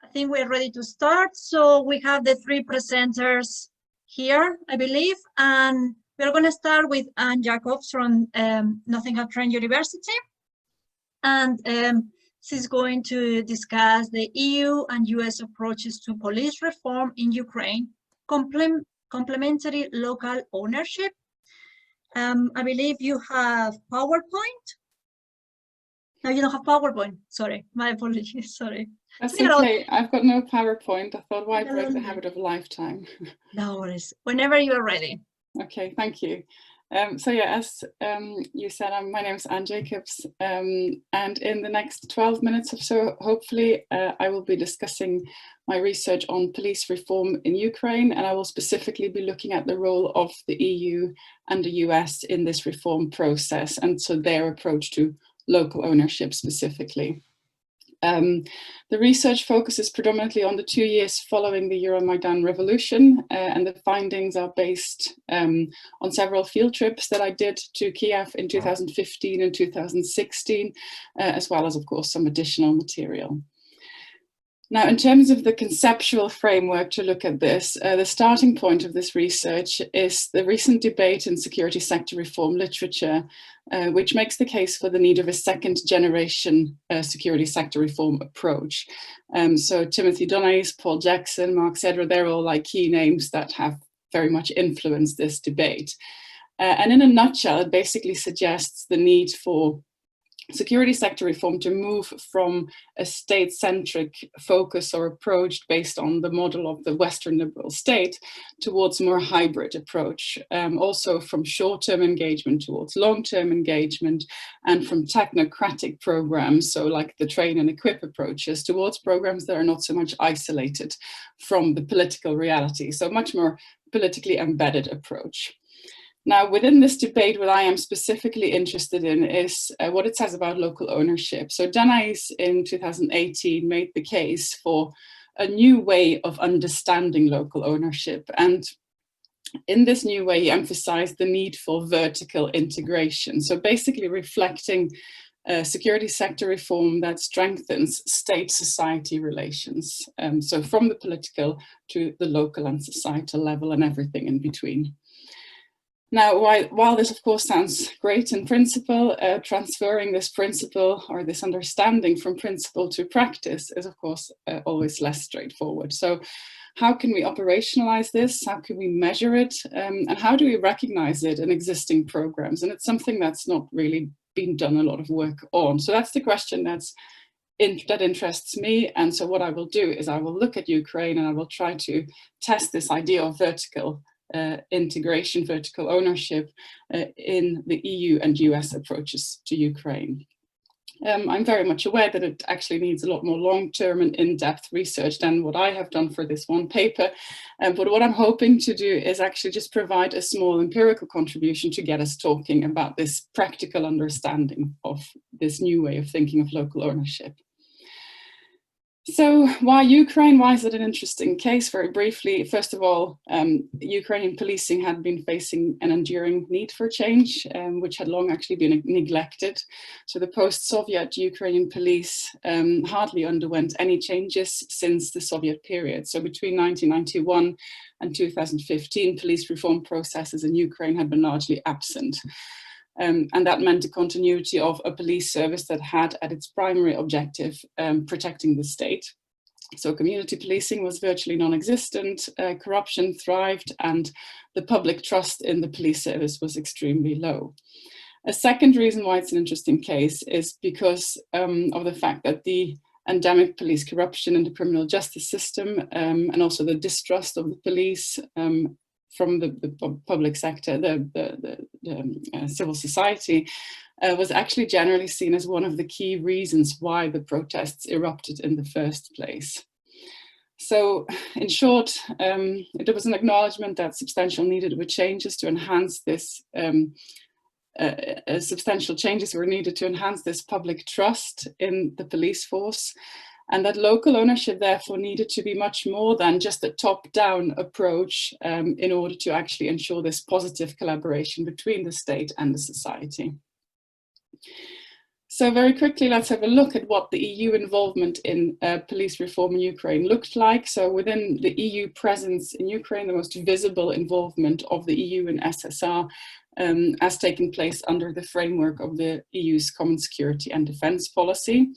I think we're ready to start. So we have the three presenters here, I believe, and we're going to start with Anne Jacobs from Nottingham Trent University. And she's going to discuss the EU and US approaches to police reform in Ukraine, complementary local ownership. I believe you have PowerPoint. No, you don't have PowerPoint. Sorry, my apologies. Sorry. That's okay. I've got no PowerPoint. I thought, why break the habit of a lifetime? No worries. Whenever you are ready. Okay, thank you. So yeah, as you said, my name is Anne Jacobs, and in the next 12 minutes or so, hopefully, I will be discussing my research on police reform in Ukraine, and I will specifically be looking at the role of the EU and the US in this reform process, and so their approach to local ownership specifically. The research focuses predominantly on the 2 years following the Euromaidan revolution, and the findings are based on several field trips that I did to Kiev in 2015 and 2016, as well as, of course, some additional material. Now, in terms of the conceptual framework to look at this, the starting point of this research is the recent debate in security sector reform literature, which makes the case for the need of a second generation security sector reform approach. So Timothy Donaghy, Paul Jackson, Mark Sedra, they're all like key names that have very much influenced this debate. And in a nutshell, it basically suggests the need for security sector reform to move from a state-centric focus or approach based on the model of the Western liberal state towards a more hybrid approach, also from short-term engagement towards long-term engagement, and from technocratic programs, so like the train and equip approaches, towards programs that are not so much isolated from the political reality, so much more politically embedded approach. Now, within this debate, what I am specifically interested in is what it says about local ownership. So Donaghy in 2018 made the case for a new way of understanding local ownership. And in this new way, he emphasized the need for vertical integration. So basically reflecting security sector reform that strengthens state-society relations. So from the political to the local and societal level and everything in between. Now, while this of course sounds great in principle, transferring this principle or this understanding from principle to practice is of course always less straightforward. So how can we operationalize this? How can we measure it? And how do we recognize it in existing programs? And it's something that's not really been done a lot of work on. So that's the question that interests me. And so what I will do is I will look at Ukraine and I will try to test this idea of vertical integration, vertical ownership in the EU and US approaches to Ukraine. I'm very much aware that it actually needs a lot more long-term and in-depth research than what I have done for this one paper. But what I'm hoping to do is actually just provide a small empirical contribution to get us talking about this practical understanding of this new way of thinking of local ownership. So why Ukraine? Why is it an interesting case? Very briefly, first of all, Ukrainian policing had been facing an enduring need for change, which had long actually been neglected. So the post-Soviet Ukrainian police hardly underwent any changes since the Soviet period. So between 1991 and 2015, police reform processes in Ukraine had been largely absent. And that meant a continuity of a police service that had at its primary objective protecting the state. So community policing was virtually non-existent, corruption thrived, and the public trust in the police service was extremely low. A second reason why it's an interesting case is because of the fact that the endemic police corruption in the criminal justice system and also the distrust of the police from the public sector, the civil society, was actually generally seen as one of the key reasons why the protests erupted in the first place. So in short, there was an acknowledgement that substantial needed were changes to enhance this, substantial changes were needed to enhance this public trust in the police force, and that local ownership therefore needed to be much more than just a top-down approach in order to actually ensure this positive collaboration between the state and the society. So very quickly, let's have a look at what the EU involvement in police reform in Ukraine looked like. So within the EU presence in Ukraine, the most visible involvement of the EU in SSR has taken place under the framework of the EU's Common Security and Defence Policy.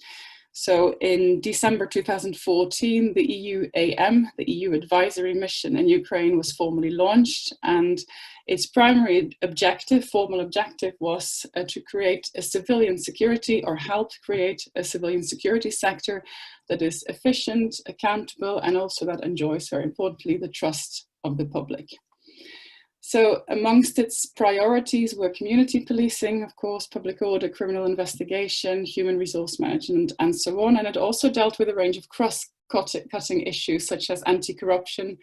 So in December 2014, the EUAM, the EU Advisory Mission in Ukraine, was formally launched, and its primary objective, formal objective, was to create a civilian security, or help create a civilian security sector that is efficient, accountable, and also that enjoys, very importantly, the trust of the public. So amongst its priorities were community policing, of course, public order, criminal investigation, human resource management, and so on. And it also dealt with a range of cross-cutting issues such as anti-corruption,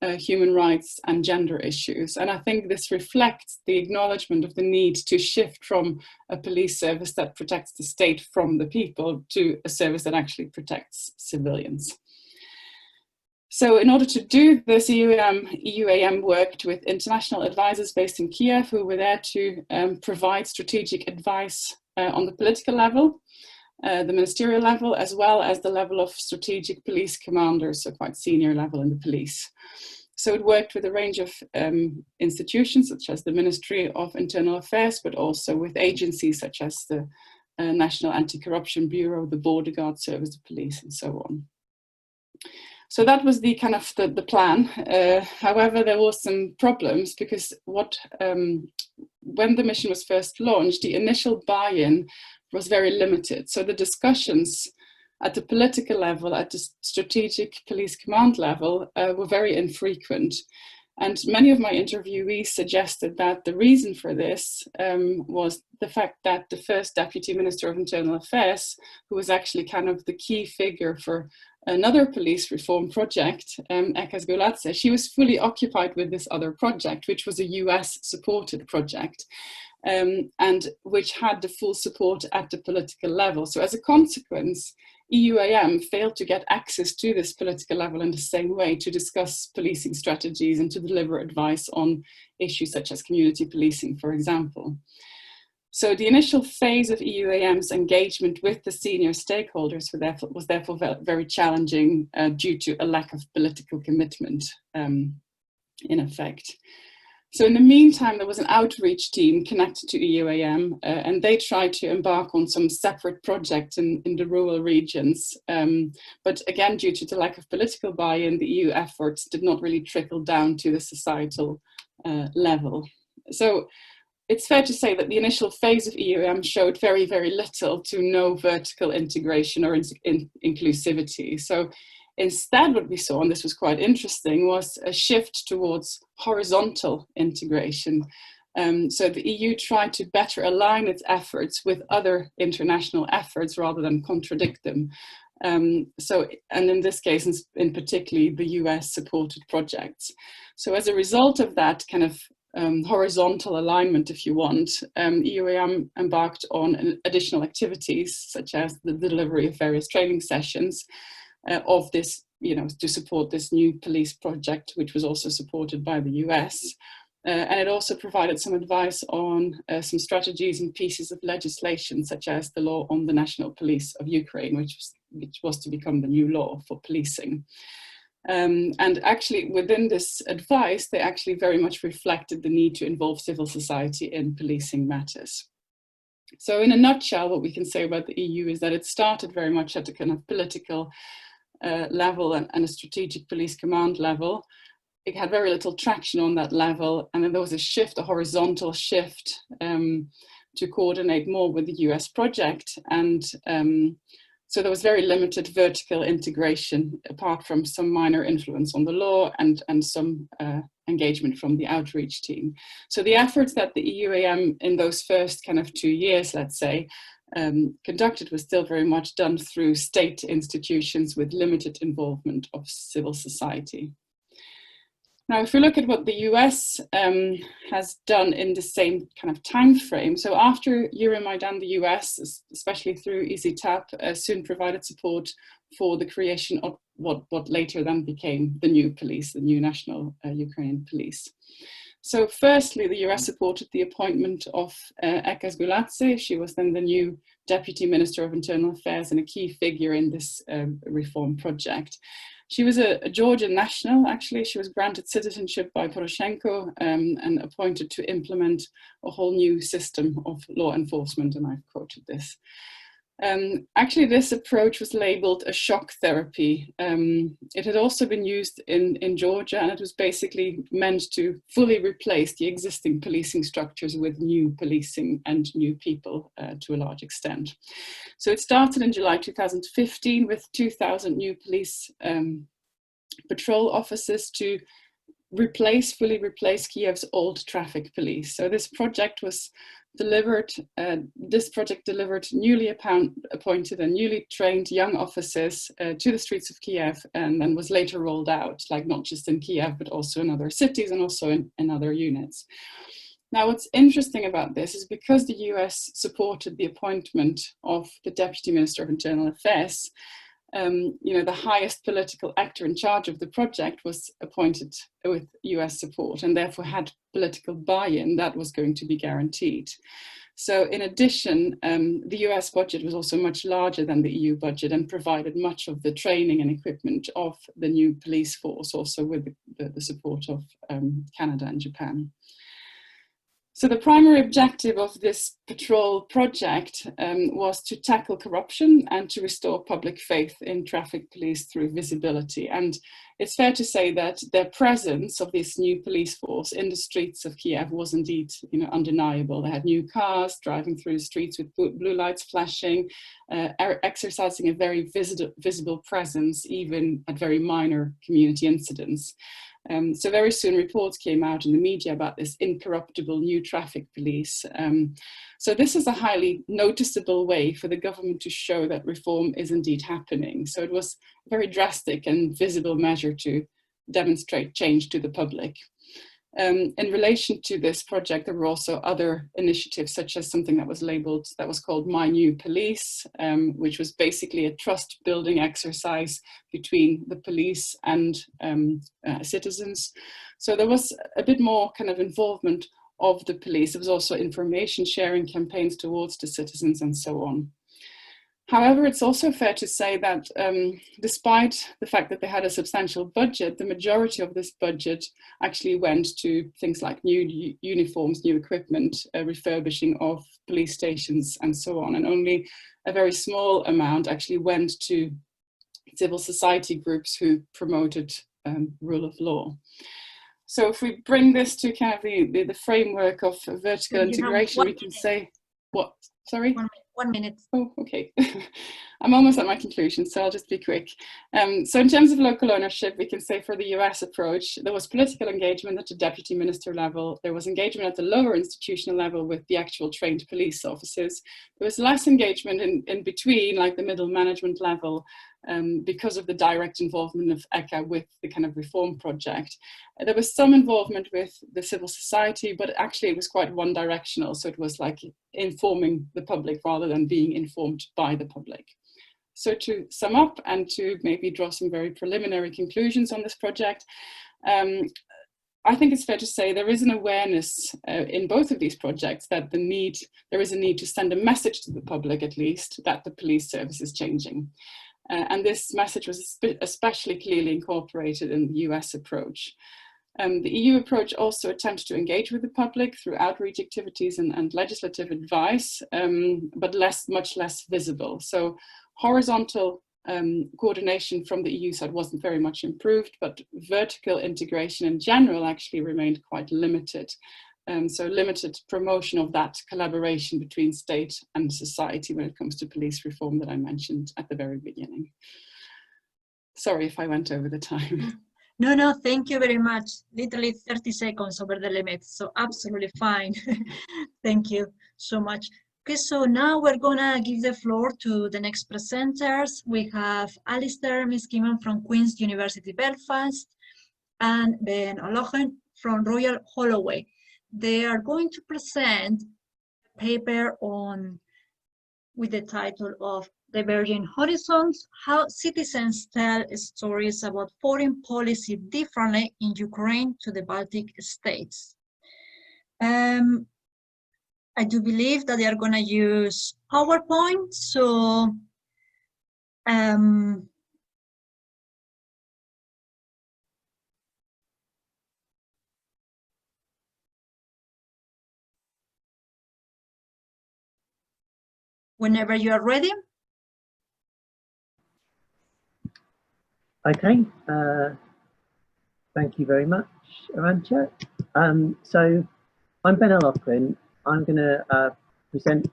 human rights, and gender issues. And I think this reflects the acknowledgement of the need to shift from a police service that protects the state from the people to a service that actually protects civilians. So in order to do this, EUAM worked with international advisors based in Kiev, who were there to provide strategic advice on the political level, the ministerial level, as well as the level of strategic police commanders, so quite senior level in the police. So it worked with a range of institutions, such as the Ministry of Internal Affairs, but also with agencies such as the National Anti-Corruption Bureau, the Border Guard Service, the police, and so on. So that was the kind of the plan. However, there were some problems because when the mission was first launched, the initial buy-in was very limited. So the discussions at the political level, at the strategic police command level, were very infrequent. And many of my interviewees suggested that the reason for this was the fact that the first Deputy Minister of Internal Affairs, who was actually kind of the key figure for another police reform project, Ekas Golatse, she was fully occupied with this other project, which was a US-supported project, and which had the full support at the political level. So as a consequence, EUAM failed to get access to this political level in the same way to discuss policing strategies and to deliver advice on issues such as community policing, for example. So the initial phase of EUAM's engagement with the senior stakeholders was therefore very challenging due to a lack of political commitment, in effect. So in the meantime, there was an outreach team connected to EUAM, and they tried to embark on some separate projects in the rural regions. But again, due to the lack of political buy-in, the EU efforts did not really trickle down to the societal level. So it's fair to say that the initial phase of EUAM showed very, very little to no vertical integration or inclusivity. So instead, what we saw, and this was quite interesting, was a shift towards horizontal integration. So the EU tried to better align its efforts with other international efforts rather than contradict them. And in this case, in particularly the US-supported projects. So as a result of that kind of horizontal alignment, if you want, EUAM embarked on additional activities, such as the delivery of various training sessions of this, to support this new police project, which was also supported by the US. And it also provided some advice on some strategies and pieces of legislation, such as the law on the National Police of Ukraine, which was to become the new law for policing. And actually within this advice, they actually very much reflected the need to involve civil society in policing matters. So in a nutshell, what we can say about the EU is that it started very much at a kind of political level and a strategic police command level. It had very little traction on that level, and then there was a shift, a horizontal shift to coordinate more with the US project, and so there was very limited vertical integration apart from some minor influence on the law and some engagement from the outreach team. So the efforts that the EUAM in those first kind of 2 years, let's say, conducted was still very much done through state institutions with limited involvement of civil society. Now, if we look at what the US has done in the same kind of time frame, so after Euromaidan, the US, especially through EasyTap, soon provided support for the creation of what later then became the new police, the new national Ukrainian police. So firstly, the US supported the appointment of Eka Zguladze. She was then the new Deputy Minister of Internal Affairs and a key figure in this reform project. She was a Georgian national, actually. She was granted citizenship by Poroshenko and appointed to implement a whole new system of law enforcement, and I've quoted this. Actually, this approach was labeled a shock therapy. It had also been used in Georgia, and it was basically meant to fully replace the existing policing structures with new policing and new people to a large extent. So it started in July 2015 with 2,000 new police patrol officers to fully replace Kiev's old traffic police. So this project was delivered, newly appointed and newly trained young officers to the streets of Kiev, and then was later rolled out, like not just in Kiev, but also in other cities and also in other units. Now, what's interesting about this is because the US supported the appointment of the Deputy Minister of Internal Affairs, the highest political actor in charge of the project was appointed with US support and therefore had political buy-in that was going to be guaranteed. So in addition, the US budget was also much larger than the EU budget and provided much of the training and equipment of the new police force, also with the support of Canada and Japan. So the primary objective of this patrol project was to tackle corruption and to restore public faith in traffic police through visibility. And it's fair to say that the presence of this new police force in the streets of Kiev was indeed, undeniable. They had new cars driving through the streets with blue lights flashing, exercising a very visible presence, even at very minor community incidents. So very soon reports came out in the media about this incorruptible new traffic police. So this is a highly noticeable way for the government to show that reform is indeed happening. So it was a very drastic and visible measure to demonstrate change to the public. In relation to this project, there were also other initiatives, such as something that was called My New Police, which was basically a trust building exercise between the police and citizens. So there was a bit more kind of involvement of the police. There was also information sharing campaigns towards the citizens and so on. However, it's also fair to say that despite the fact that they had a substantial budget, the majority of this budget actually went to things like new uniforms, new equipment, refurbishing of police stations and so on. And only a very small amount actually went to civil society groups who promoted rule of law. So if we bring this to kind of the framework of vertical integration, we can say, what, sorry? 1 minute. Oh, okay. I'm almost at my conclusion, so I'll just be quick. So in terms of local ownership, we can say for the US approach, there was political engagement at the deputy minister level. There was engagement at the lower institutional level with the actual trained police officers. There was less engagement in between, like the middle management level, because of the direct involvement of ECHA with the kind of reform project. There was some involvement with the civil society, but actually it was quite one directional. So it was like informing the public rather than being informed by the public. So to sum up and to maybe draw some very preliminary conclusions on this project, I think it's fair to say there is an awareness in both of these projects that there is a need to send a message to the public, at least, that the police service is changing. And this message was especially clearly incorporated in the US approach. The EU approach also attempted to engage with the public through outreach activities and legislative advice, but much less visible. So horizontal coordination from the EU side wasn't very much improved, but vertical integration in general actually remained quite limited. So limited promotion of that collaboration between state and society when it comes to police reform that I mentioned at the very beginning. Sorry if I went over the time. No, thank you very much. Literally 30 seconds over the limit, so absolutely fine. Thank you so much. Okay, so now we're gonna give the floor to the next presenters. We have Alister Miskimmon from Queen's University Belfast and Ben O'Loughlin from Royal Holloway. They are going to present a paper with the title of Diverging Horizons, How Citizens Tell Stories About Foreign Policy Differently in Ukraine to the Baltic States. I do believe that they are going to use PowerPoint. So whenever you are ready. Okay, thank you very much, Arantza. So I'm Ben O'Loughlin. I'm going to present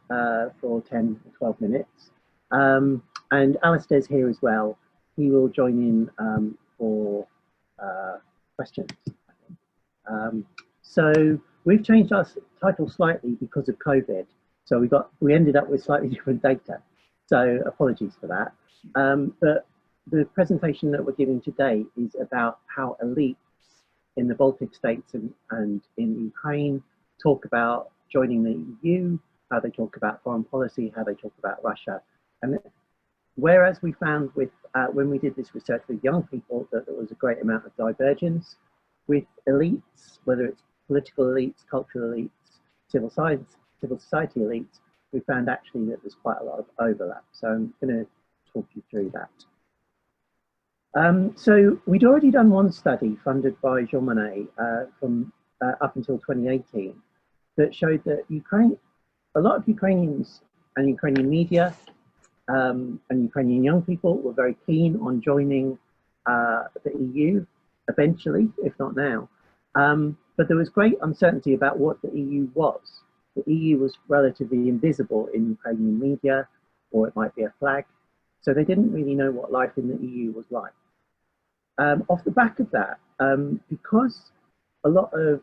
for 10 or 12 minutes. And Alister's here as well. He will join in for questions. So we've changed our title slightly because of COVID. So we ended up with slightly different data. So apologies for that. But the presentation that we're giving today is about how elites in the Baltic states and in Ukraine talk about joining the EU, how they talk about foreign policy, how they talk about Russia. And whereas we found with when we did this research with young people that there was a great amount of divergence, with elites, whether it's political elites, cultural elites, civil society elites, we found actually that there's quite a lot of overlap. So I'm going to talk you through that. So we'd already done one study funded by Jean Monnet from up until 2018 that showed that a lot of Ukrainians and Ukrainian media and Ukrainian young people were very keen on joining the EU eventually, if not now. But there was great uncertainty about what the EU was. The EU was relatively invisible in Ukrainian media, or it might be a flag. So they didn't really know what life in the EU was like. Off the back of that, because a lot of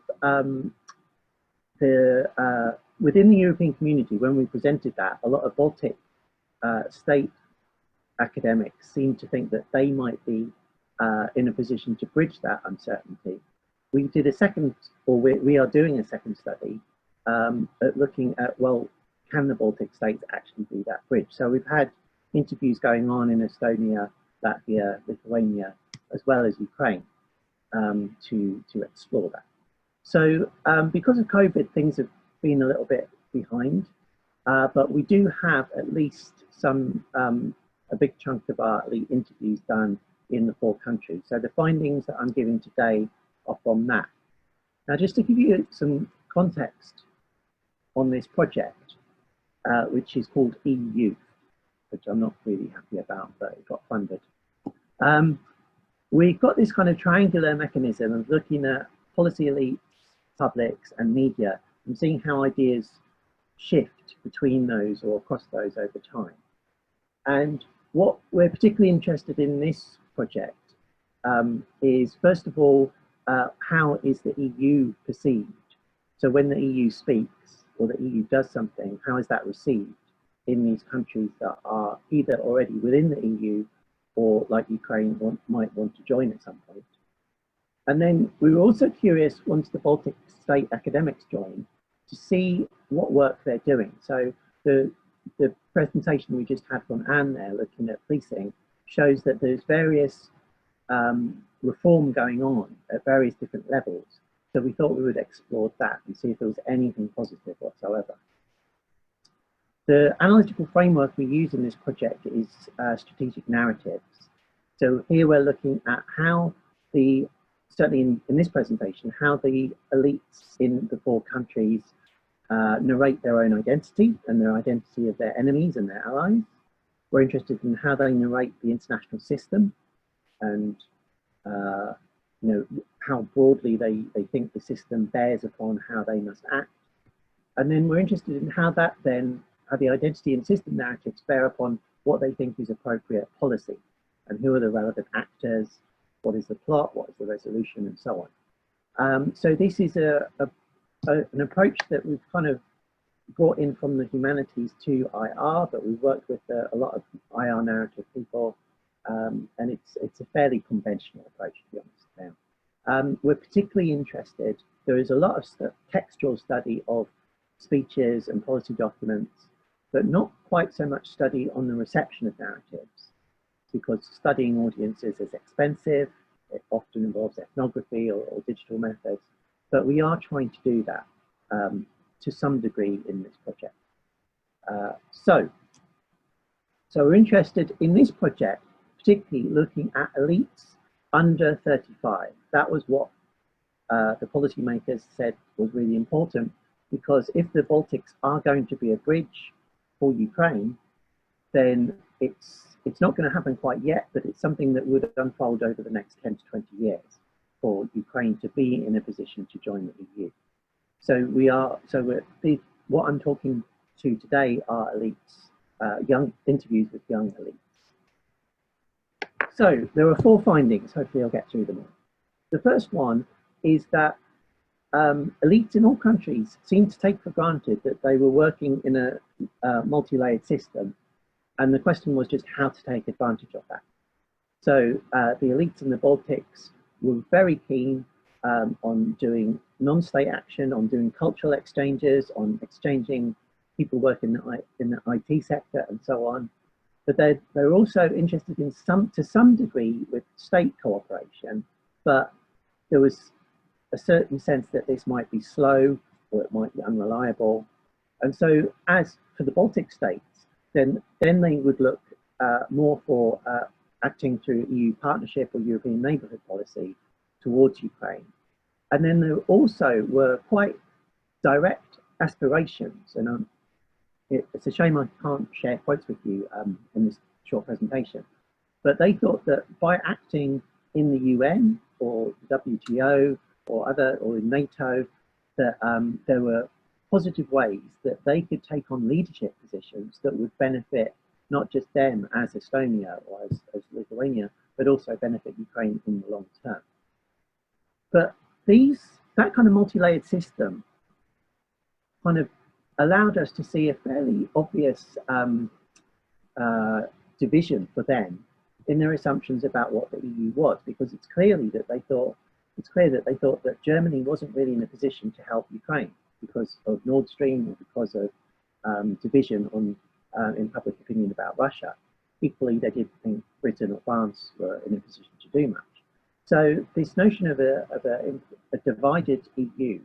within the European community, when we presented that, a lot of Baltic state academics seemed to think that they might be in a position to bridge that uncertainty. We did a second, or we are doing a second study at looking at, well, can the Baltic states actually be that bridge? So we've had interviews going on in Estonia, Latvia, Lithuania, as well as Ukraine to explore that. So because of COVID, things have been a little bit behind, but we do have at least a big chunk of our elite interviews done in the 4 countries. So the findings that I'm giving today are from that. Now, just to give you some context on this project, which is called EU, which I'm not really happy about, but it got funded. We've got this kind of triangular mechanism of looking at policy elites, publics, and media, and seeing how ideas shift between those or across those over time. And what we're particularly interested in this project is, first of all, how is the EU perceived? So when the EU speaks or the EU does something, how is that received in these countries that are either already within the EU or, like Ukraine, might want to join at some point? And then we were also curious, once the Baltic state academics join, to see what work they're doing. So the presentation we just had from Anne there, looking at policing, shows that there's various reform going on at various different levels. So we thought we would explore that and see if there was anything positive whatsoever. The analytical framework we use in this project is strategic narratives. So here we're looking at how certainly in this presentation, how the elites in the 4 countries narrate their own identity and their identity of their enemies and their allies. We're interested in how they narrate the international system and how broadly they think the system bears upon how they must act. And then we're interested in how the identity and system narratives bear upon what they think is appropriate policy and who are the relevant actors, what is the plot, what is the resolution, and so on. So this is an approach that we've kind of brought in from the humanities to IR, but we've worked with a lot of IR narrative people, and it's a fairly conventional approach, to be honest now. We're particularly interested, there is a lot of textual study of speeches and policy documents, but not quite so much study on the reception of narratives, because studying audiences is expensive. It often involves ethnography or digital methods. but we are trying to do that to some degree in this project. So we're interested in this project, particularly looking at elites under 35. That was what the policymakers said was really important, because if the Baltics are going to be a bridge for Ukraine, then it's not going to happen quite yet, but it's something that would unfold over the next 10 to 20 years for Ukraine to be in a position to join the EU. So what I'm talking to today are elites, young interviews with young elites. So there are 4 findings. Hopefully I'll get through them all. The first one is that elites in all countries seem to take for granted that they were working in a multi-layered system, and the question was just how to take advantage of that. So the elites in the Baltics were very keen on doing non-state action, on doing cultural exchanges, on exchanging people working in the IT sector and so on. But they're also interested in to some degree with state cooperation, but there was a certain sense that this might be slow or it might be unreliable. And so as for the Baltic states, then they would look more for acting through EU partnership or European neighbourhood policy towards Ukraine. And then there also were quite direct aspirations, and it's a shame I can't share quotes with you in this short presentation, but they thought that by acting in the UN or the WTO or in NATO, that there were positive ways that they could take on leadership positions that would benefit not just them as Estonia or as Lithuania, but also benefit Ukraine in the long term. But that kind of multi-layered system kind of allowed us to see a fairly obvious division for them in their assumptions about what the EU was, because it's clear that they thought that Germany wasn't really in a position to help Ukraine because of Nord Stream or because of division in public opinion about Russia. Equally, they didn't think Britain or France were in a position to do much. So this notion of a divided EU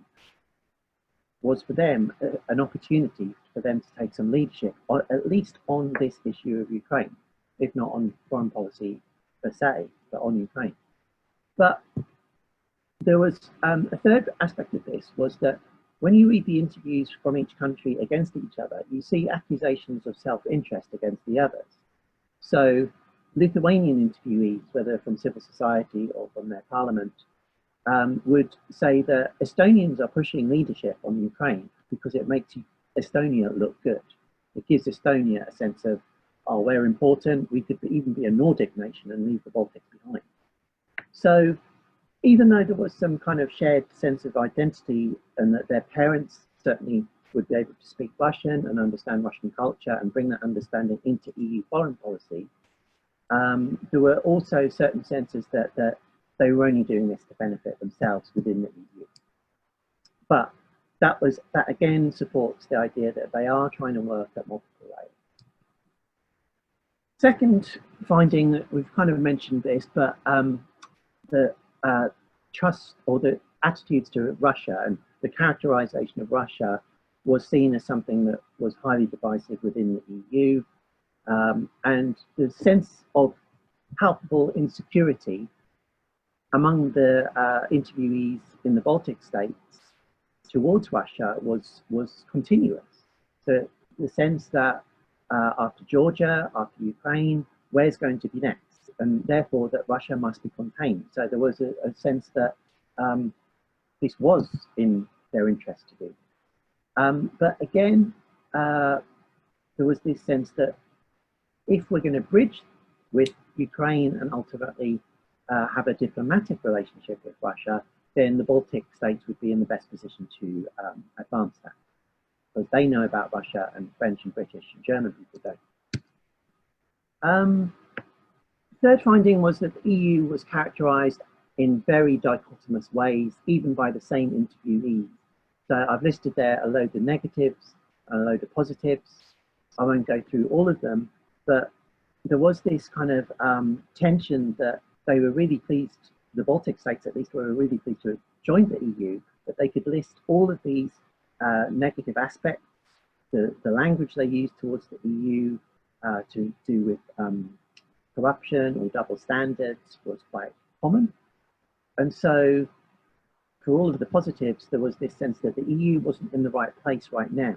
was for them an opportunity for them to take some leadership, or at least on this issue of Ukraine, if not on foreign policy per se, but on Ukraine. But there was a third aspect of this, was that when you read the interviews from each country against each other, you see accusations of self-interest against the others. So Lithuanian interviewees, whether from civil society or from their parliament, would say that Estonians are pushing leadership on Ukraine because it makes Estonia look good. It gives Estonia a sense of, oh, we're important, we could even be a Nordic nation and leave the Baltics behind. So even though there was some kind of shared sense of identity and that their parents certainly would be able to speak Russian and understand Russian culture and bring that understanding into EU foreign policy, there were also certain senses that they were only doing this to benefit themselves within the EU. But that again supports the idea that they are trying to work at multiple layers. Second finding, that we've kind of mentioned this, but the trust or the attitudes to Russia and the characterization of Russia was seen as something that was highly divisive within the EU. And the sense of palpable insecurity among the interviewees in the Baltic states towards Russia was continuous. So the sense that after Georgia, after Ukraine, where's going to be next? And therefore that Russia must be contained. So there was a sense that this was in their interest to do. But again, there was this sense that if we're going to bridge with Ukraine and ultimately have a diplomatic relationship with Russia, then the Baltic states would be in the best position to advance that, because they know about Russia and French and British and German people don't. Third finding was that the EU was characterized in very dichotomous ways, even by the same interviewees. So I've listed there a load of negatives, a load of positives. I won't go through all of them, but there was this kind of tension that they were really pleased, the Baltic states at least were really pleased to have joined the EU, that they could list all of these negative aspects. The language they use towards the EU to do with corruption or double standards was quite common. And so for all of the positives, there was this sense that the EU wasn't in the right place right now.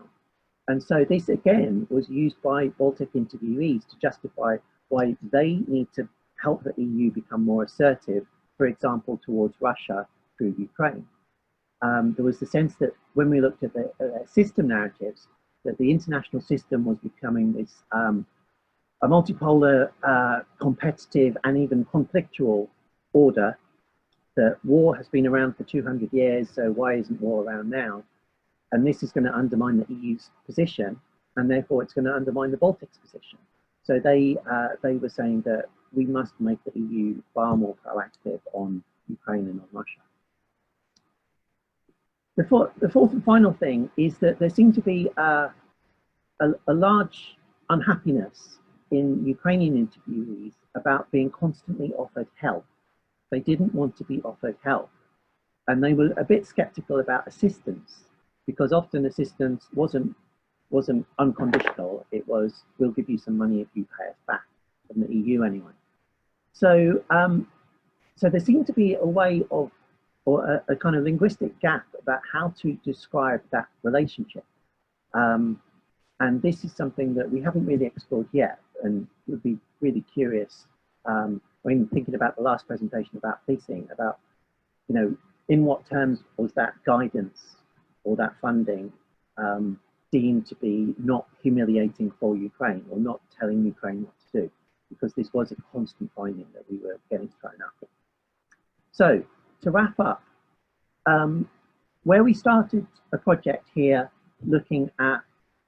And so this again was used by Baltic interviewees to justify why they need to help the EU become more assertive, for example, towards Russia through Ukraine. There was the sense that when we looked at the system narratives, that the international system was becoming this a multipolar, competitive, and even conflictual order. That war has been around for 200 years, so why isn't war around now? And this is going to undermine the EU's position, and therefore it's going to undermine the Baltics' position. So they were saying that we must make the EU far more proactive on Ukraine and on Russia. The fourth and final thing is that there seemed to be a large unhappiness in Ukrainian interviewees about being constantly offered help. They didn't want to be offered help, and they were a bit skeptical about assistance, because often assistance wasn't unconditional. It was, we'll give you some money if you pay us back, from the EU anyway. So so there seemed to be a way of, or a kind of linguistic gap about how to describe that relationship. And this is something that we haven't really explored yet, and would be really curious when thinking about the last presentation about policing, about, you know, in what terms was that guidance or that funding deemed to be not humiliating for Ukraine, or not telling Ukraine what to do, because this was a constant finding that we were getting thrown up. So to wrap up, where we started a project here looking at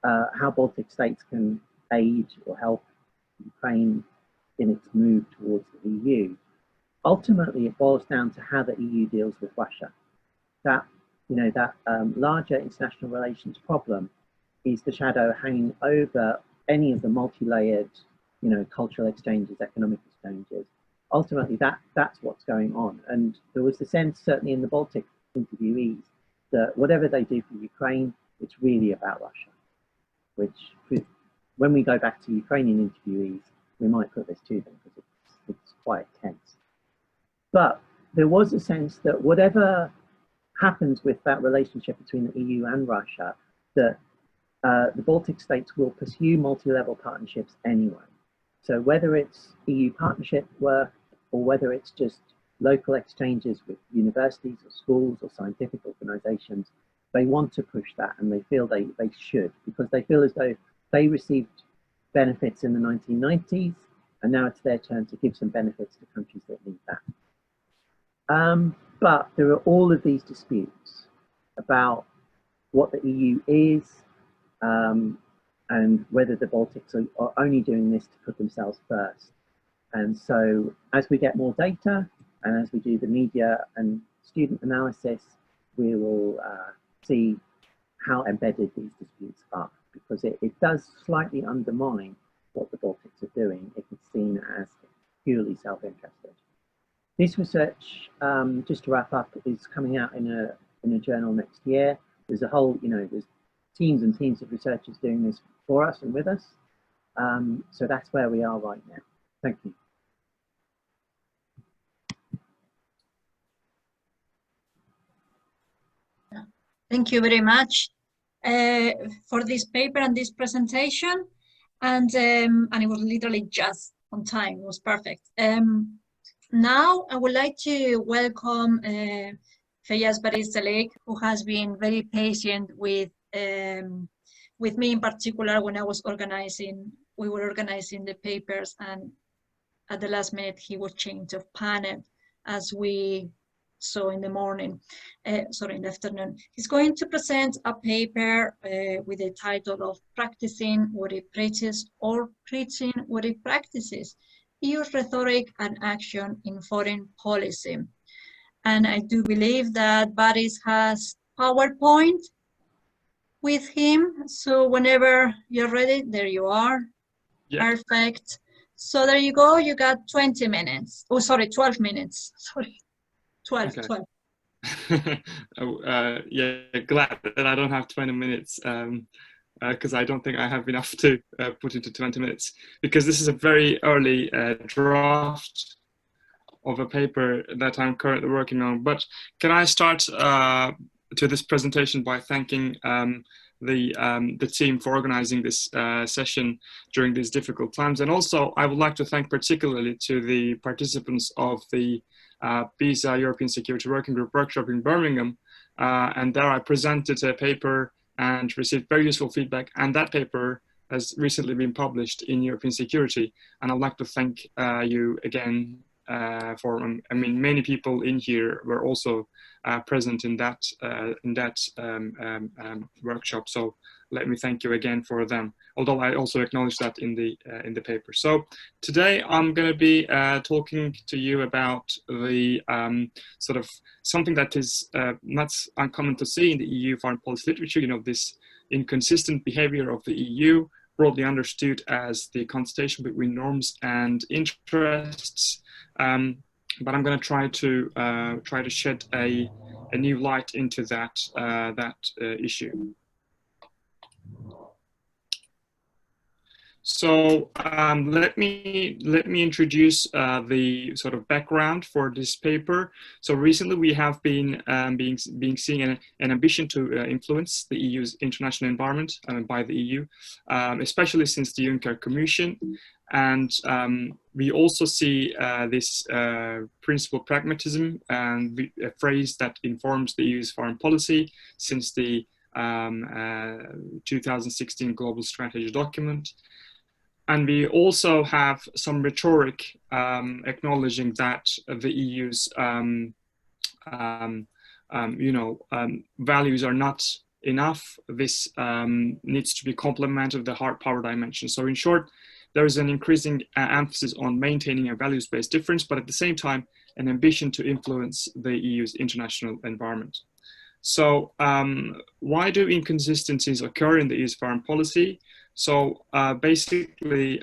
how Baltic states can aid or help Ukraine in its move towards the EU, ultimately it boils down to how the EU deals with Russia. That, you know, that larger international relations problem is the shadow hanging over any of the multi-layered, you know, cultural exchanges, economic exchanges. Ultimately, that's what's going on. And there was the sense, certainly in the Baltic interviewees, that whatever they do for Ukraine, it's really about Russia, which when we go back to Ukrainian interviewees, we might put this to them because it's quite tense. But there was a sense that whatever happens with that relationship between the EU and Russia, that the Baltic states will pursue multi-level partnerships anyway. So whether it's EU partnership work, or whether it's just local exchanges with universities or schools or scientific organizations, they want to push that, and they feel they should, because they feel as though they received benefits in the 1990s, and now it's their turn to give some benefits to countries that need that. But there are all of these disputes about what the EU is, and whether the Baltics are only doing this to put themselves first. And so as we get more data, and as we do the media and student analysis, we will see how embedded these disputes are, because it does slightly undermine what the Baltics are doing if it's seen as purely self-interested. This research, just to wrap up, is coming out in a journal next year. There's a whole, you know, there's teams and teams of researchers doing this for us and with us. So that's where we are right now. Thank you. Thank you very much for this paper and this presentation. And it was literally just on time. It was perfect. Now I would like to welcome Feyyaz Baris Celik, who has been very patient with me in particular when I was we were organizing the papers, and at the last minute he was changed of panel, as we saw in the morning, sorry, in the afternoon. He's going to present a paper with the title of Practicing What It Preaches, or Preaching What It Practices, EU's Rhetoric and Action in Foreign Policy. And I do believe that Baris has PowerPoint with him. So whenever you're ready, there you are. Yeah. Perfect. So there you go. You got 20 minutes. Oh, sorry, 12 minutes. Sorry, 12, okay. 12. Yeah, glad that I don't have 20 minutes because I don't think I have enough to put into 20 minutes, because this is a very early draft of a paper that I'm currently working on. But can I start to this presentation by thanking the team for organizing this session during these difficult times. And also I would like to thank particularly to the participants of the BISA European Security Working Group workshop in Birmingham. And there I presented a paper and received very useful feedback. And that paper has recently been published in European Security. And I'd like to thank you again for, I mean, many people in here were also present in that workshop. So let me thank you again for them, although I also acknowledge that in the paper. So today I'm going to be talking to you about the sort of something that is not uncommon to see in the EU foreign policy literature, you know, this inconsistent behavior of the EU, broadly understood as the contestation between norms and interests. But I'm going to try to shed a new light into that issue. So let me introduce the sort of background for this paper. So recently we have been seeing an ambition to influence the EU's international environment by the EU, especially since the Juncker Commission. And we also see this principle pragmatism, and a phrase that informs the EU's foreign policy since the 2016 global strategy document. And we also have some rhetoric acknowledging that the EU's values are not enough. This needs to be complemented with the hard power dimension. So in short, there is an increasing emphasis on maintaining a values-based difference, but at the same time, an ambition to influence the EU's international environment. So why do inconsistencies occur in the EU's foreign policy? So basically,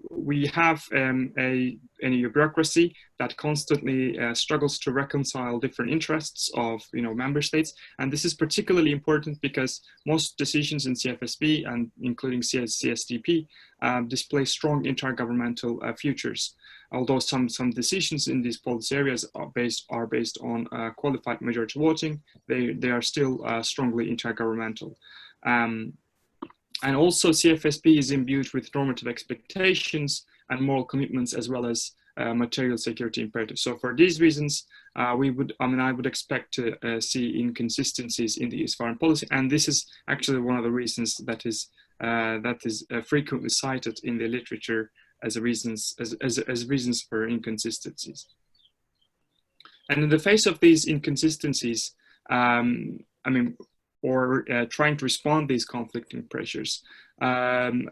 we have a bureaucracy that constantly struggles to reconcile different interests of member states, and this is particularly important because most decisions in CFSP and including CSDP display strong intergovernmental futures. Although some decisions in these policy areas are based on qualified majority voting, they are still strongly intergovernmental. And also CFSP is imbued with normative expectations and moral commitments, as well as material security imperatives. So for these reasons, I would expect to see inconsistencies in the EU's foreign policy, and this is actually one of the reasons that is frequently cited in the literature as reasons for inconsistencies. And in the face of these inconsistencies, trying to respond to these conflicting pressures. An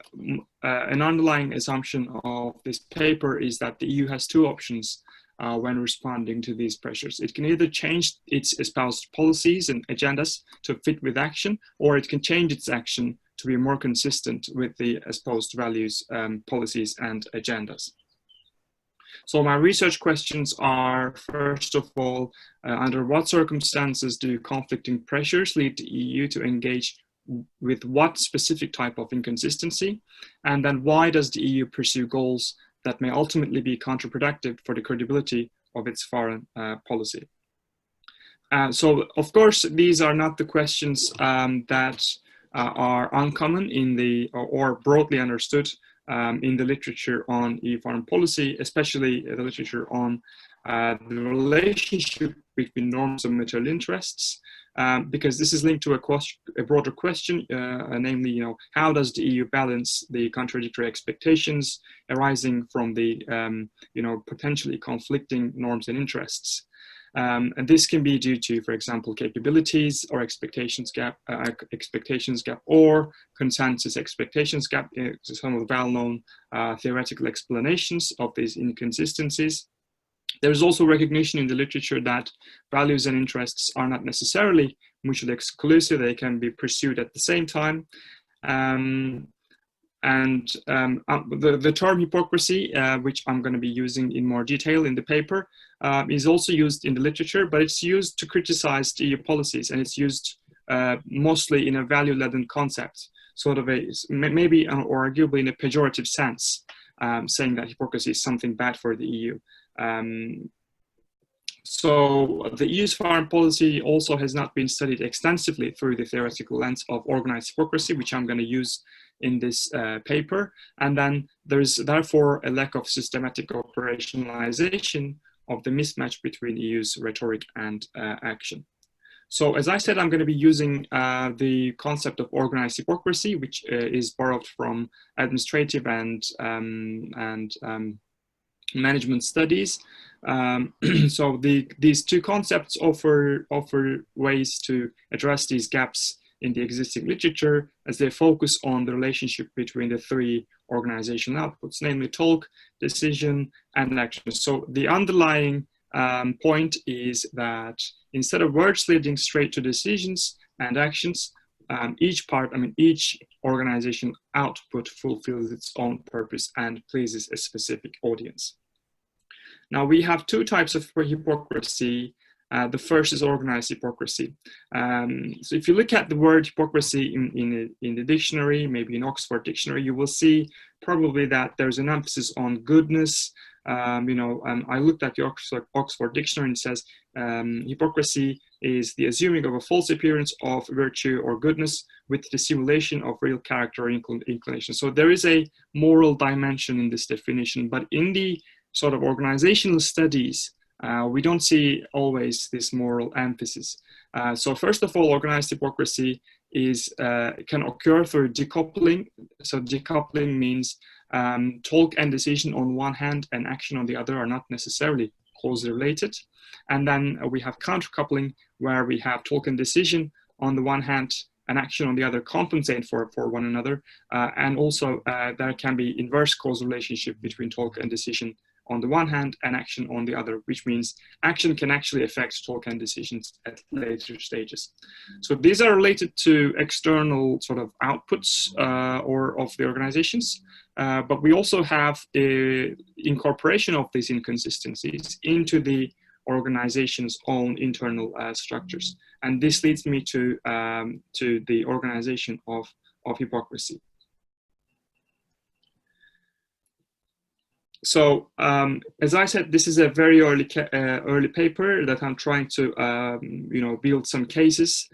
underlying assumption of this paper is that the EU has two options when responding to these pressures. It can either change its espoused policies and agendas to fit with action, or it can change its action to be more consistent with the espoused values, policies, and agendas. So my research questions are, first of all, under what circumstances do conflicting pressures lead the EU to engage with what specific type of inconsistency? And then why does the EU pursue goals that may ultimately be counterproductive for the credibility of its foreign policy? So of course, these are not the questions that are uncommon in the, or broadly understood in the literature on EU foreign policy, especially the literature on the relationship between norms and material interests, because this is linked to a broader question, namely, how does the EU balance the contradictory expectations arising from the, potentially conflicting norms and interests? And this can be due to, for example, capabilities or expectations gap, or consensus expectations gap. Some of the well-known theoretical explanations of these inconsistencies. There's also recognition in the literature that values and interests are not necessarily mutually exclusive. They can be pursued at the same time. the term hypocrisy, which I'm going to be using in more detail in the paper, is also used in the literature, but it's used to criticize the EU policies, and it's used mostly in a value-laden concept, sort of a maybe or arguably in a pejorative sense, saying that hypocrisy is something bad for the EU. So the EU's foreign policy also has not been studied extensively through the theoretical lens of organized hypocrisy, which I'm going to use in this paper. And then there's therefore a lack of systematic operationalization of the mismatch between EU's rhetoric and action. So as I said, I'm going to be using the concept of organized hypocrisy, which is borrowed from administrative and management studies. So these two concepts offer ways to address these gaps in the existing literature, as they focus on the relationship between the three organizational outputs, namely talk, decision, and action. So the underlying point is that instead of words leading straight to decisions and actions, each organization output fulfills its own purpose and pleases a specific audience. Now, we have two types of hypocrisy. The first is organized hypocrisy. So if you look at the word hypocrisy in the dictionary, maybe in Oxford Dictionary, you will see probably that there's an emphasis on goodness. I looked at the Oxford Dictionary, and it says hypocrisy is the assuming of a false appearance of virtue or goodness with the simulation of real character or inclination. So there is a moral dimension in this definition, but in the sort of organizational studies, we don't see always this moral emphasis. So first of all, organized hypocrisy can occur through decoupling. So decoupling means talk and decision on one hand and action on the other are not necessarily closely related. And then we have countercoupling, where we have talk and decision on the one hand and action on the other compensate for one another. And also there can be inverse causal relationship between talk and decision on the one hand and action on the other, which means action can actually affect talk and decisions at later stages. So these are related to external sort of outputs or of the organizations, but we also have a incorporation of these inconsistencies into the organization's own internal structures. And this leads me to the organization of hypocrisy. So as I said, this is a very early paper that I'm trying to build some cases.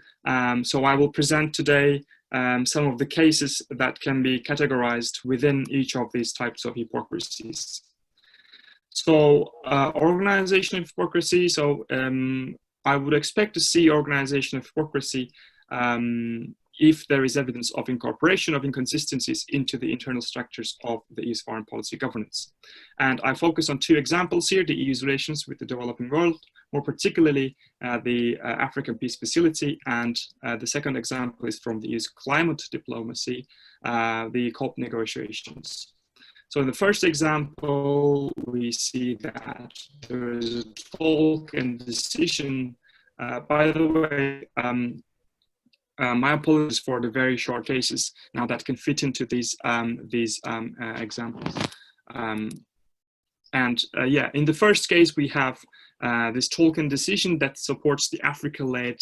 So I will present today some of the cases that can be categorized within each of these types of hypocrisies. So organizational hypocrisy. So I would expect to see organizational hypocrisy if there is evidence of incorporation of inconsistencies into the internal structures of the EU's foreign policy governance. And I focus on two examples here: the EU's relations with the developing world, more particularly the African Peace Facility, and the second example is from the EU's climate diplomacy, the COP negotiations. So in the first example, we see that there is a talk and decision. By the way, my apologies for the very short cases now that can fit into these examples. In the first case, we have this talk and decision that supports the Africa-led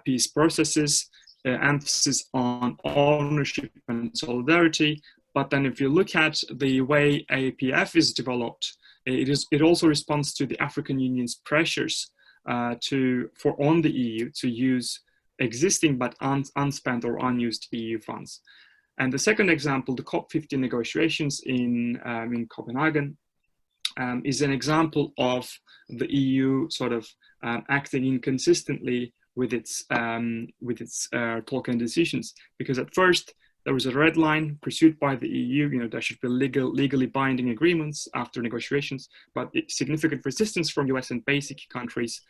peace processes, emphasis on ownership and solidarity. But then if you look at the way APF is developed, it also responds to the African Union's pressures on the EU to use existing but unspent or unused EU funds. And the second example, the COP15 negotiations in Copenhagen, is an example of the EU sort of acting inconsistently with its talk and decisions. Because at first there was a red line pursued by the EU, there should be legally binding agreements after negotiations, but significant resistance from US and basic countries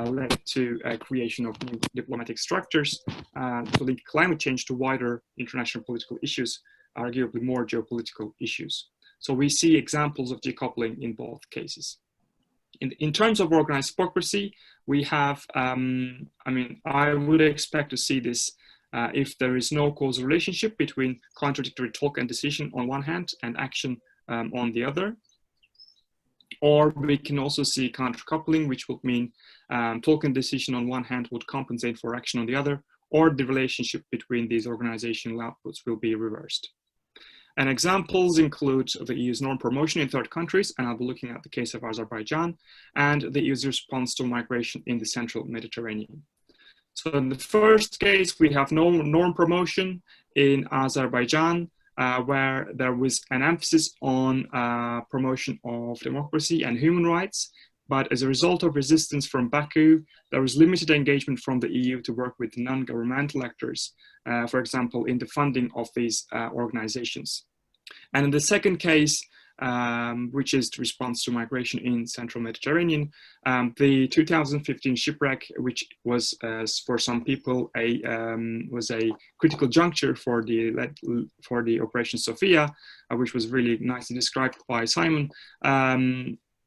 led to creation of new diplomatic structures to link climate change to wider international political issues, arguably more geopolitical issues. So we see examples of decoupling in both cases. In terms of organized hypocrisy, we have, I would expect to see this if there is no causal relationship between contradictory talk and decision on one hand and action on the other. Or we can also see countercoupling, which would mean talk and decision on one hand would compensate for action on the other, or the relationship between these organizational outputs will be reversed. And examples include the EU's norm promotion in third countries, and I'll be looking at the case of Azerbaijan, and the EU's response to migration in the central Mediterranean. So in the first case, we have norm promotion in Azerbaijan, where there was an emphasis on promotion of democracy and human rights. But as a result of resistance from Baku, there was limited engagement from the EU to work with non-governmental actors, for example, in the funding of these organizations. And in the second case, which is the response to migration in central Mediterranean, the 2015 shipwreck, which was for some people was a critical juncture for the Operation Sophia, which was really nicely described by Simon,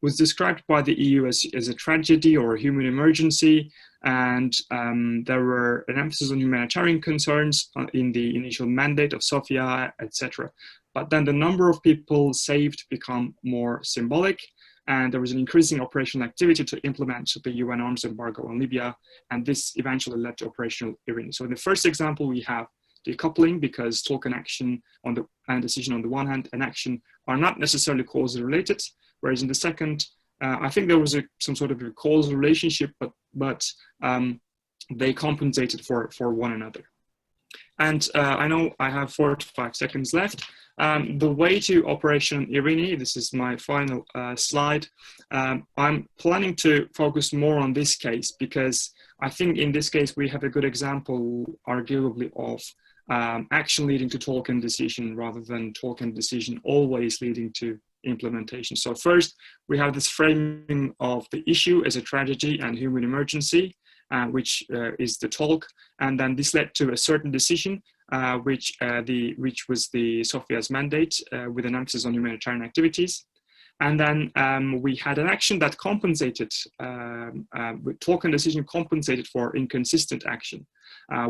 was described by the EU as a tragedy or a human emergency, and there were an emphasis on humanitarian concerns in the initial mandate of Sophia, etc. But then the number of people saved become more symbolic, and there was an increasing operational activity to implement the UN arms embargo on Libya, and this eventually led to Operational Irini. So in the first example, we have decoupling, because talk and action and decision on the one hand and action are not necessarily causally related, whereas in the second, I think there was some sort of a causal relationship, but they compensated for one another. And I know I have 4 to 5 seconds left. The way to Operation Irini, this is my final slide. I'm planning to focus more on this case, because I think in this case we have a good example, arguably, of action leading to talk and decision rather than talk and decision always leading to implementation. So first, we have this framing of the issue as a tragedy and human emergency, which is the talk, and then this led to a certain decision, which was the Sophia's mandate with an emphasis on humanitarian activities. And then we had an action that compensated, talk and decision compensated for inconsistent action,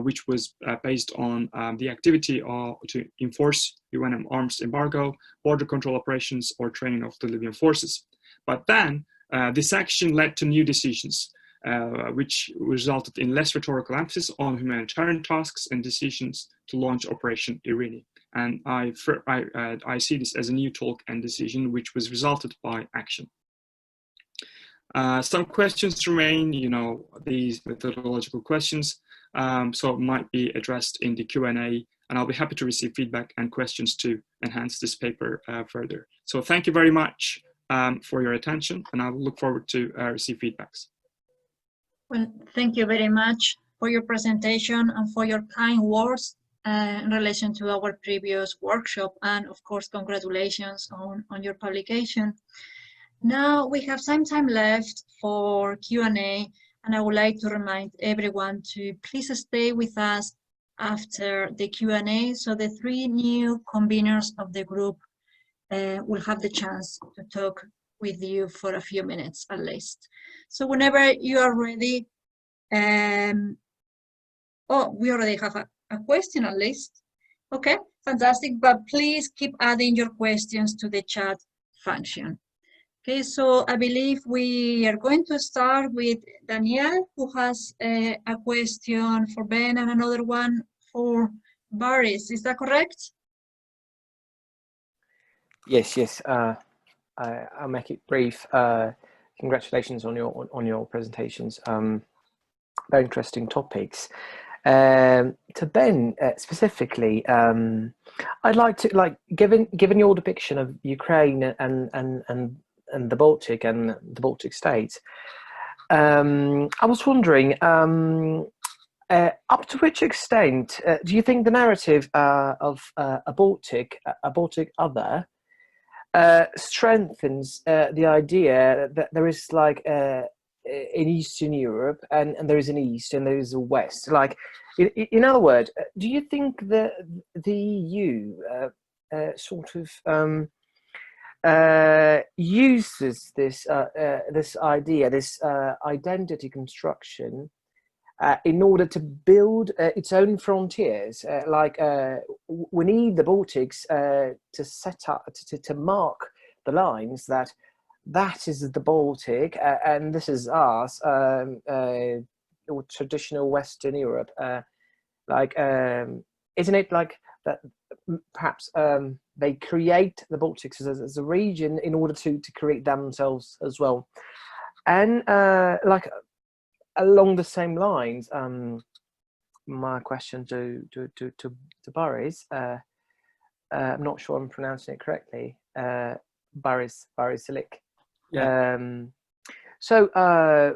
which was based on the activity to enforce UN arms embargo, border control operations, or training of the Libyan forces. But then this action led to new decisions, which resulted in less rhetorical emphasis on humanitarian tasks and decisions to launch Operation Irini. And I see this as a new talk and decision, which was resulted by action. Some questions remain, these methodological questions, so it might be addressed in the Q&A, and I'll be happy to receive feedback and questions to enhance this paper further. So thank you very much for your attention, and I look forward to receive feedbacks. Well, thank you very much for your presentation and for your kind words in relation to our previous workshop, and of course, congratulations on your publication. Now we have some time left for Q&A, and I would like to remind everyone to please stay with us after the Q&A, so the 3 new conveners of the group will have the chance to talk with you for a few minutes at least. So whenever you are ready, oh, we already have a question at least. Okay, fantastic, but please keep adding your questions to the chat function. Okay, so I believe we are going to start with Danielle, who has a question for Ben and another one for Baris. Is that correct? Yes. I'll make it brief. Congratulations on your presentations. Very interesting topics. To Ben specifically, I'd like to given your depiction of Ukraine and the Baltic and the Baltic states, I was wondering up to which extent do you think the narrative of a Baltic other strengthens the idea that there is like in Eastern Europe and there is an East and there is a West? Like, in other words, do you think that the EU sort of uses this idea, this identity construction in order to build its own frontiers. We need the Baltics to set up, to mark the lines that is the Baltic and this is us, or traditional Western Europe. Isn't it like that? Perhaps they create the Baltics as a region in order to create themselves as well. And along the same lines, my question to Baris, I'm not sure I'm pronouncing it correctly, Baris Celik. Yeah. So a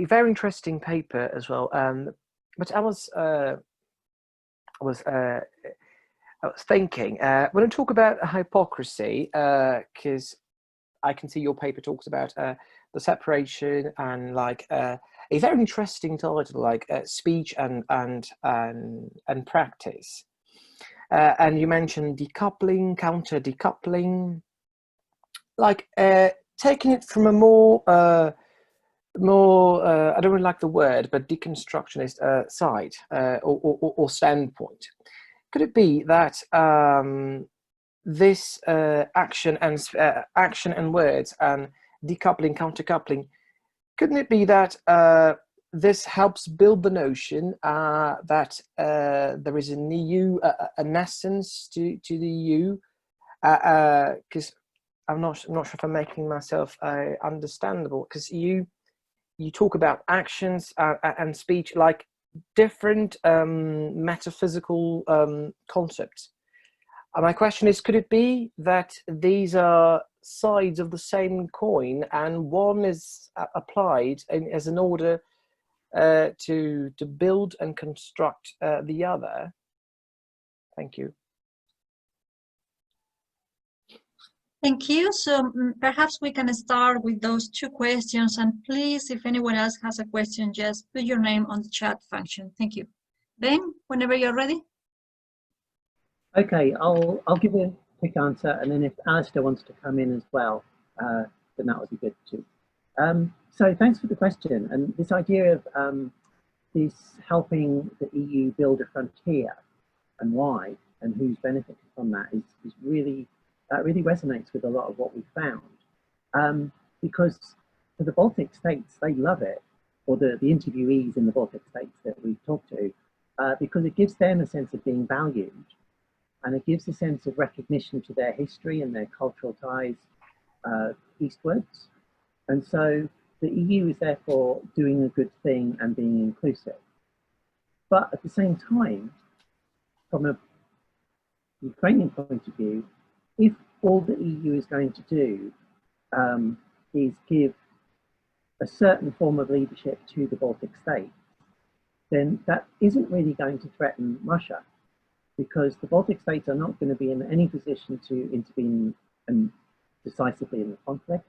very interesting paper as well. But I was thinking when I talk about hypocrisy, because I can see your paper talks about the separation and a very interesting title like speech and practice. And you mentioned decoupling, counter decoupling, taking it from a more I don't really like the word, but deconstructionist side or standpoint. Could it be that this action and words and decoupling, countercoupling, couldn't it be that this helps build the notion that there is an EU, an essence to the EU? Because I'm not sure if I'm making myself understandable. Because you talk about actions and speech like different metaphysical concepts. And my question is, could it be that these are sides of the same coin and one is applied as an order to build and construct the other? Thank you. Thank you. So perhaps we can start with those two questions, and please, if anyone else has a question, just put your name on the chat function. Thank you. Ben, whenever you're ready. Okay, I'll give you a quick answer, and then if Alister wants to come in as well, then that would be good too. So thanks for the question, and this idea of this helping the EU build a frontier and why and who's benefited from that is really, that really resonates with a lot of what we found. Because for the Baltic states, they love it, or the interviewees in the Baltic states that we talked to, because it gives them a sense of being valued, and it gives a sense of recognition to their history and their cultural ties eastwards. And so the EU is therefore doing a good thing and being inclusive. But at the same time, from a Ukrainian point of view, if all the EU is going to do is give a certain form of leadership to the Baltic states, then that isn't really going to threaten Russia, because the Baltic states are not going to be in any position to intervene decisively in the conflict.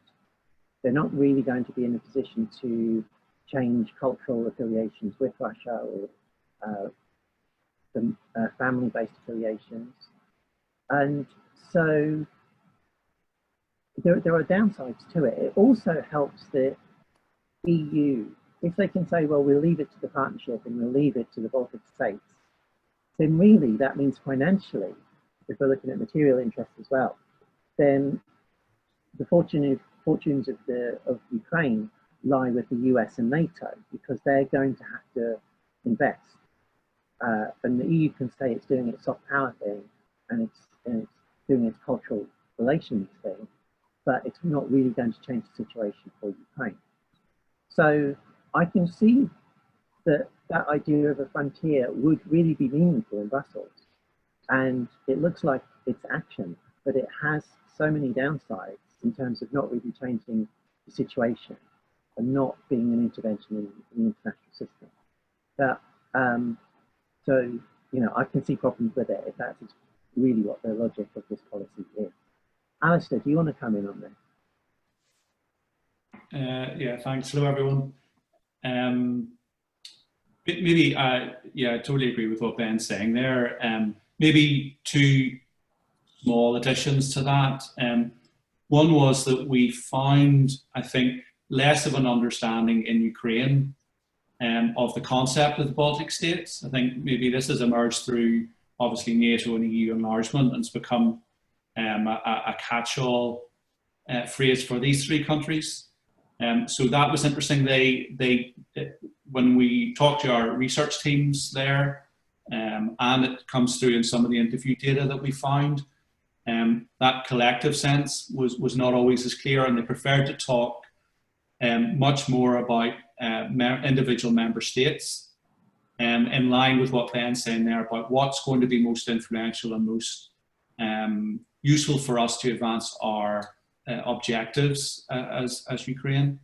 They're not really going to be in a position to change cultural affiliations with Russia or family-based affiliations. And so there are downsides to it. It also helps the EU, if they can say, well, we'll leave it to the partnership and we'll leave it to the Baltic states, then really that means financially, if we're looking at material interests as well, then the fortunes of Ukraine lie with the US and NATO, because they're going to have to invest. And the EU can say it's doing its soft power thing and it's doing its cultural relations thing, but it's not really going to change the situation for Ukraine. So I can see that that idea of a frontier would really be meaningful in Brussels. And it looks like it's action, but it has so many downsides in terms of not really changing the situation and not being an intervention in the international system. That, so, you know, I can see problems with it if that's really what the logic of this policy is. Alister, do you want to come in on this? Yeah, thanks. Hello, everyone. Maybe, yeah, I totally agree with what Ben's saying there. Maybe two small additions to that. One was that we found, I think, less of an understanding in Ukraine of the concept of the Baltic states. I think maybe this has emerged through obviously NATO and EU enlargement, and it's become a catch-all phrase for these three countries. So that was interesting. When we talked to our research teams there, and it comes through in some of the interview data that we found, that collective sense was not always as clear, and they preferred to talk much more about individual member states, in line with what Ben's saying there about what's going to be most influential and most useful for us to advance our objectives as Ukraine.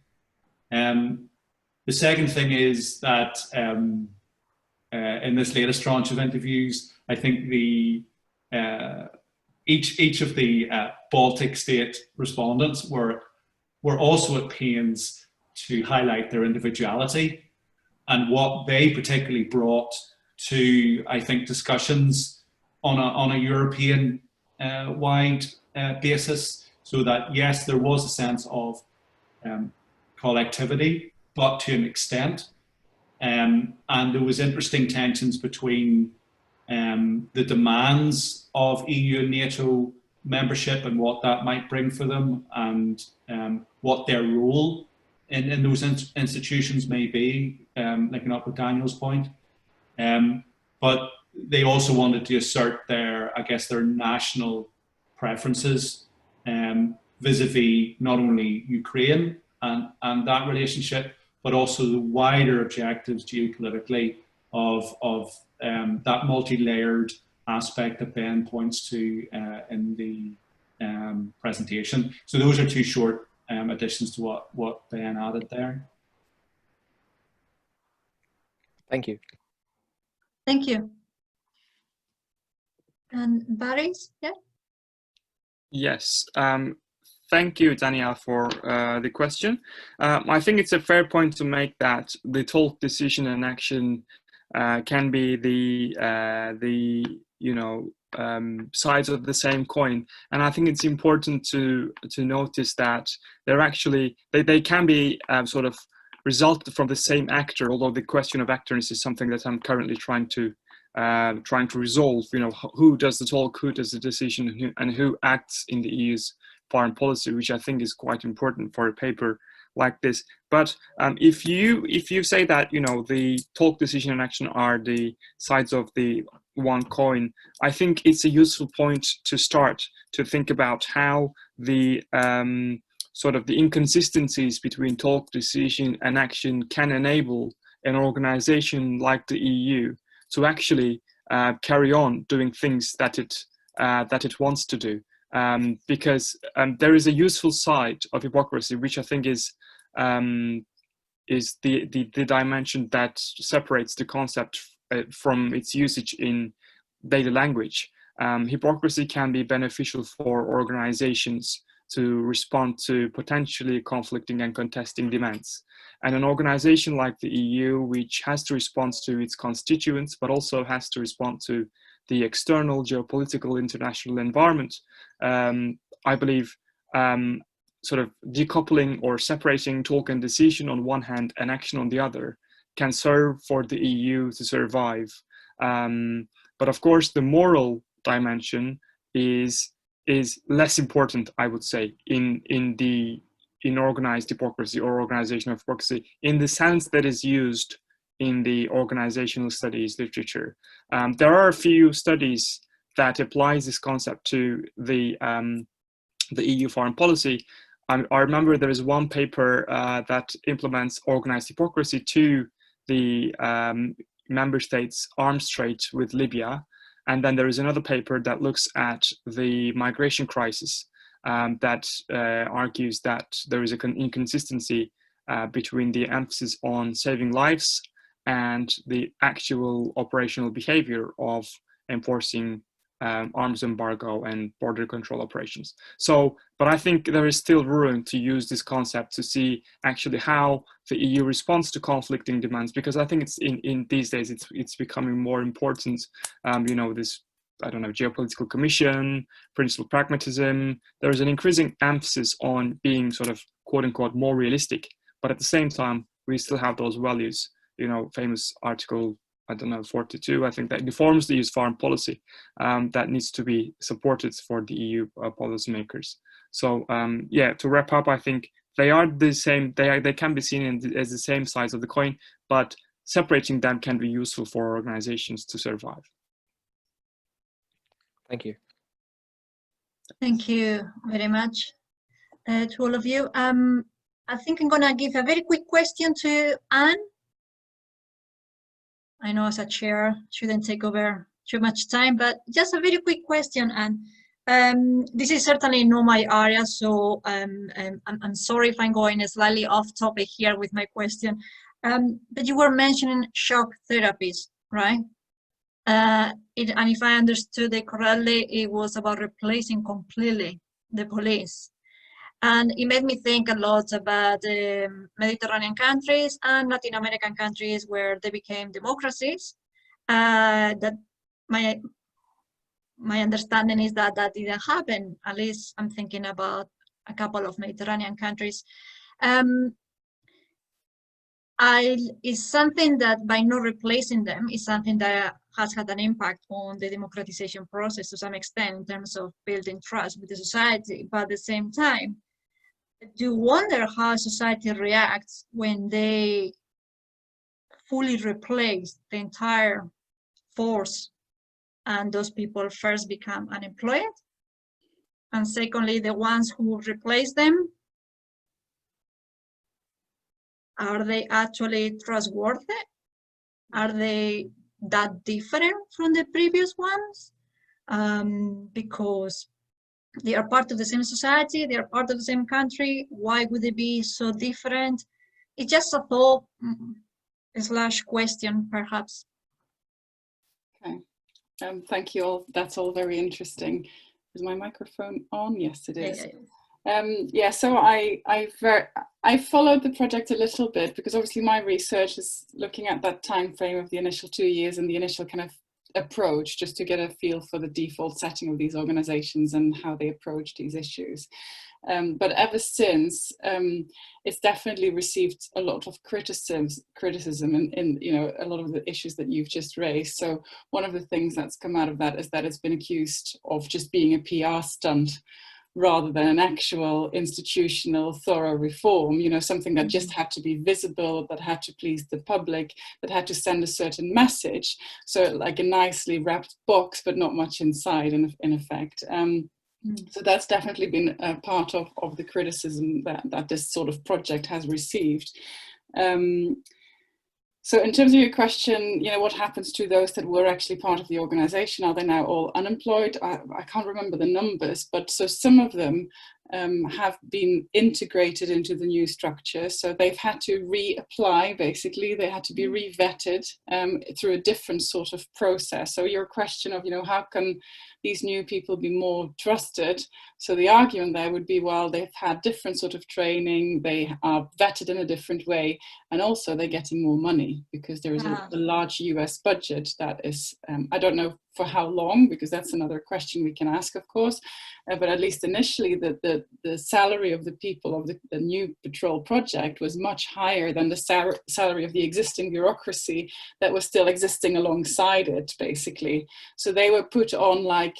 The second thing is that in this latest tranche of interviews, I think each of the Baltic state respondents were also at pains to highlight their individuality and what they particularly brought to, I think, discussions on a European wide basis, so that yes, there was a sense of collectivity, but to an extent, and there was interesting tensions between the demands of EU and NATO membership and what that might bring for them, and what their role in those institutions may be, linking up with Daniel's point. But they also wanted to assert their national preferences vis-a-vis not only Ukraine and that relationship, but also the wider objectives geopolitically of that multi-layered aspect that Ben points to in the presentation. So those are two short additions to what Ben added there. Thank you. Thank you. And Baris, yeah? Yes. Thank you, Danielle, for the question. I think it's a fair point to make that the talk, decision, and action can be the sides of the same coin. And I think it's important to notice that they're actually they can be sort of resulted from the same actor. Although the question of actors is something that I'm currently trying to resolve. Who does the talk, who does the decision, and who acts in the EU's foreign policy, which I think is quite important for a paper like this. But if you say that the talk, decision, and action are the sides of the one coin, I think it's a useful point to start to think about how the sort of the inconsistencies between talk, decision, and action can enable an organization like the EU to actually carry on doing things that it wants to do. Because there is a useful side of hypocrisy, which I think is the dimension that separates the concept from its usage in daily language. Hypocrisy can be beneficial for organizations to respond to potentially conflicting and contesting demands. And an organization like the EU, which has to respond to its constituents, but also has to respond to the external geopolitical international environment, I believe sort of decoupling or separating talk and decision on one hand and action on the other can serve for the EU to survive. But of course, the moral dimension is less important, I would say, in organized hypocrisy or organizational hypocrisy, in the sense that is used in the organizational studies literature. There are a few studies that applies this concept to the EU foreign policy. I remember there is one paper that implements organized hypocrisy to the member states' arms trade with Libya. And then there is another paper that looks at the migration crisis that argues that there is an inconsistency between the emphasis on saving lives and the actual operational behavior of enforcing arms embargo and border control operations. So, but I think there is still room to use this concept to see actually how the EU responds to conflicting demands, because I think it's in these days it's becoming more important. This, I don't know, geopolitical commission, principal pragmatism. There is an increasing emphasis on being sort of quote unquote more realistic, but at the same time we still have those values famous article, I don't know, 42, I think, that informs the EU's foreign policy, that needs to be supported for the EU policymakers. So yeah, to wrap up, I think they are the same, they can be seen as the same sides of the coin, but separating them can be useful for organizations to survive. Thank you. Thank you very much to all of you. I think I'm going to give a very quick question to Anne. I know as a chair, shouldn't take over too much time, but just a very quick question, Anne. This is certainly not my area, so I'm sorry if I'm going slightly off topic here with my question. But you were mentioning shock therapies, right? And if I understood it correctly, it was about replacing completely the police. And it made me think a lot about Mediterranean countries and Latin American countries where they became democracies. That my understanding is that that didn't happen. At least I'm thinking about a couple of Mediterranean countries. It's something that by not replacing them is something that has had an impact on the democratization process to some extent in terms of building trust with the society. But at the same time, I do wonder how society reacts when they fully replace the entire force and those people first become unemployed. And secondly, the ones who replace them, are they actually trustworthy? Are they that different from the previous ones? Because they are part of the same society, they are part of the same country. Why would they be so different? It's just a thought / question, perhaps. Okay, thank you all. That's all very interesting. Is my microphone on? Yes, it is. Yeah, so I followed the project a little bit because obviously my research is looking at that time frame of the initial 2 years and the initial kind of approach, just to get a feel for the default setting of these organizations and how they approach these issues. But ever since, it's definitely received a lot of criticism in a lot of the issues that you've just raised. So one of the things that's come out of that is that it's been accused of just being a PR stunt rather than an actual institutional thorough reform, something that just had to be visible, that had to please the public, that had to send a certain message. So like a nicely wrapped box, but not much inside in effect. So that's definitely been a part of the criticism that this sort of project has received. So in terms of your question, what happens to those that were actually part of the organization? Are they now all unemployed? I can't remember the numbers, but so some of them have been integrated into the new structure. So they've had to reapply, basically. They had to be re-vetted through a different sort of process. So your question of, how can these new people be more trusted? So the argument there would be, well, they've had different sort of training, they are vetted in a different way, and also they're getting more money because there is a large US budget that is, I don't know for how long, because that's another question we can ask, of course, but at least initially the salary of the people of the new patrol project was much higher than the salary of the existing bureaucracy that was still existing alongside it, basically. So they were put on like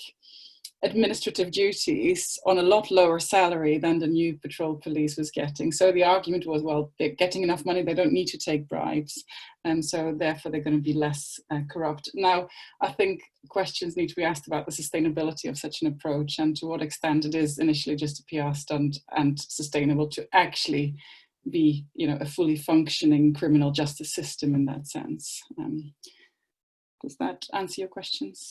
administrative duties on a lot lower salary than the new patrol police was getting. So the argument was, well, they're getting enough money, they don't need to take bribes, and so therefore they're going to be less corrupt. Now, I think questions need to be asked about the sustainability of such an approach and to what extent it is initially just a PR stunt and sustainable to actually be, a fully functioning criminal justice system in that sense. Does that answer your questions?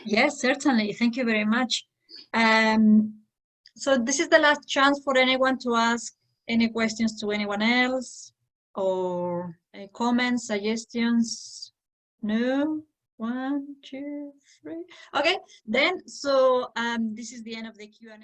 Yes, certainly. Thank you very much. So this is the last chance for anyone to ask any questions to anyone else or comments, suggestions. No? 1, 2, 3. Okay, then, so this is the end of the Q&A.